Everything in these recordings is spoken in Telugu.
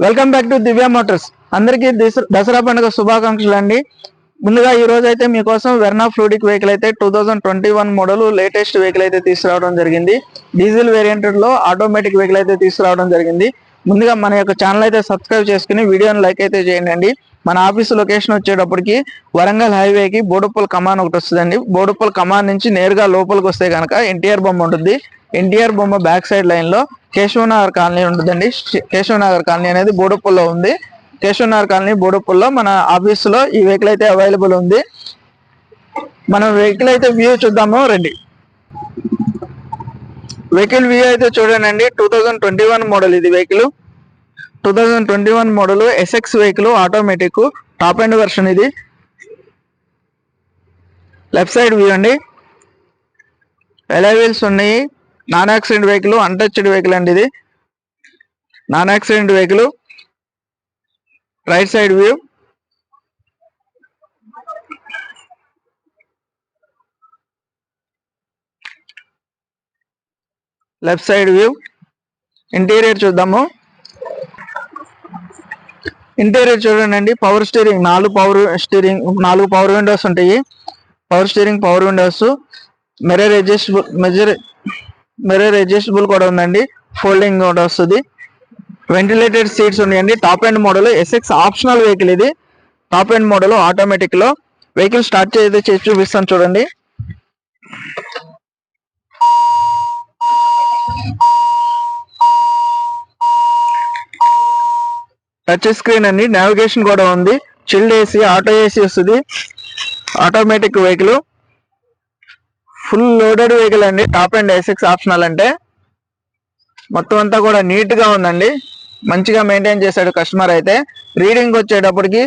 Welcome back to Divya Motors. అందరికీ దసరా పండుగ శుభాకాంక్షలు అండి. ముందుగా ఈ రోజు అయితే మీకోసం వెర్నా ఫ్లూయిడిక్ వెహికల్ అయితే 2021 మోడల్ లేటెస్ట్ వెహికల్ అయితే తీసుకురావడం జరిగింది. డీజిల్ వేరియంట్ లో ఆటోమేటిక్ వెహికల్ అయితే తీసుకురావడం జరిగింది. ముందుగా మన యొక్క ఛానల్ అయితే సబ్స్క్రైబ్ చేసుకుని వీడియోని లైక్ అయితే చేయండి. మన ఆఫీస్ లొకేషన్ వచ్చేటప్పటికి వరంగల్ హైవేకి బోడుప్పల్ కమాన్ ఒకటి వస్తుందండి. బోడుప్పల్ కమాన్ నుంచి నేరుగా లోపలికి వస్తే కనుక ఎన్టీఆర్ బొమ్మ ఉంటుంది. ఎన్టీఆర్ బొమ్మ బ్యాక్ సైడ్ లైన్ లో కేశవనగర్ కాలనీ ఉంటుందండి. కేశవనగర్ కాలనీ అనేది బోడుప్పల్లో ఉంది. కేశవనగర్ కాలనీ బోడుప్పల్లో మన ఆఫీస్ లో ఈ వెహికల్ అయితే అవైలబుల్ ఉంది. మనం వెహికల్ అయితే వ్యూ చూద్దాము రండి. వెహికల్ వ్యూ అయితే చూడండి. 2021 మోడల్ ఇది vehicle. 2021 model SX vehicle automatic top end version ఇది. లెఫ్ట్ సైడ్ వ్యూ అండి. ఎలాయ్ వీల్స్ ఉన్నాయి. Non accident vehicle, untouched vehicle అండి ఇది. Non accident vehicle. Right side view. Left side view. Interior చూద్దాము. ఇంటీరియర్ చూడండి. పవర్ స్టీరింగ్, 4 పవర్ విండోస్ ఉంటాయి. Power steering, power windows, mirror adjustable కూడా ఉందండి. ఫోల్డింగ్ కూడా వస్తుంది. వెంటిలేటెడ్ సీట్స్ ఉన్నాయండి. Top end model SX optional vehicle ఇది. టాప్ ఎండ్ మోడల్ ఆటోమేటిక్ లో వెహికల్ స్టార్ట్ చేసి చూపిస్తాను చూడండి. టచ్ స్క్రీన్ అండి. నావిగేషన్ కూడా ఉంది. చిల్డ్ ఏసీ, ఆటో ఏసీ వస్తుంది. Automatic vehicle, full loaded vehicle అండి. టాప్ అండ్ ఎస్ఎక్స్ ఆప్షనల్ అంటే మొత్తం అంతా కూడా నీట్ గా ఉందండి. మంచిగా మెయింటైన్ చేశాడు కస్టమర్ అయితే. రీడింగ్ వచ్చేటప్పటికి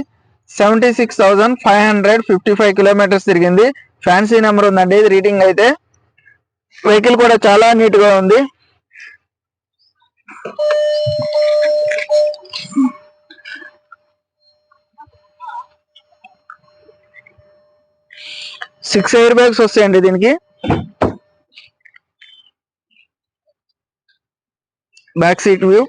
76,555 కిలోమీటర్స్ తిరిగింది. ఫ్యాన్సీ నెంబర్ ఉందండి ఇది రీడింగ్ అయితే. వెహికల్ కూడా చాలా నీట్ గా ఉంది. సిక్స్ ఎయిర్ బ్యాగ్స్ వస్తాయండి దీనికి. Back seat view.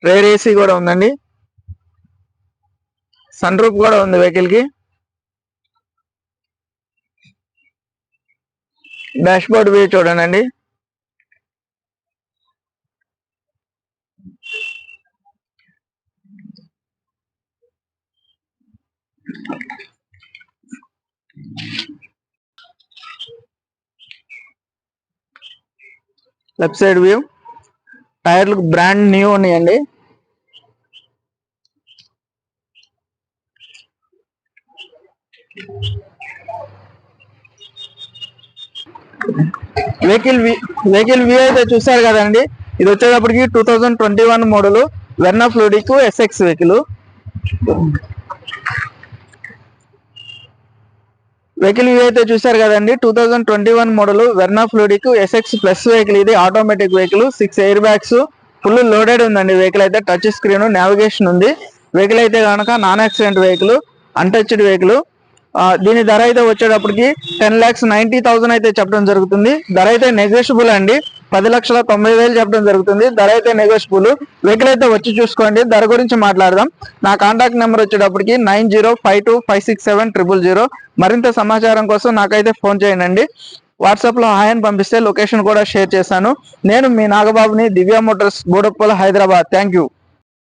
Rear AC కూడా ఉందండి. సన్ రూఫ్ కూడా ఉంది వెహికల్ కి. డాష్ బోర్డ్ వ్యూ చూడండి. Left side view. టైర్లు బ్రాండ్ న్యూ ఉన్నాయండి. వెహికల్ వ్యూ అయితే చూసారు కదండి. ఇది వచ్చేటప్పటికి 2021 model Verna fluidic SX vehicle. Vehicle view అయితే చూసారు కదండి. 2021 model Verna fluidic SX plus vehicle ఇది. Automatic vehicle, 6 air bags, full loaded ఉందండి వెహికల్ అయితే. టచ్ స్క్రీన్, నావిగేషన్ ఉంది. వెహికల్ అయితే కనుక non accident vehicle, untouched vehicle. దీని ధర అయితే వచ్చేటప్పటికి 10,90,000 అయితే చెప్పడం జరుగుతుంది. ధర అయితే నెగోషియబుల్ అండి. 10,90,000 చెప్పడం జరుగుతుంది. ధర అయితే నెగోషియబుల్. వెహికల్ అయితే వచ్చి చూసుకోండి. ధర గురించి మాట్లాడదాం. నా కాంటాక్ట్ నెంబర్ వచ్చేటప్పటికి 9052567000. మరింత సమాచారం కోసం నాకైతే ఫోన్ చేయండి. వాట్సాప్ లో హాయ్ అని పంపిస్తే లొకేషన్ కూడా షేర్ చేశాను. నేను మీ నాగబాబుని, దివ్య మోటార్స్, బోడుప్పల్, హైదరాబాద్. Thank you.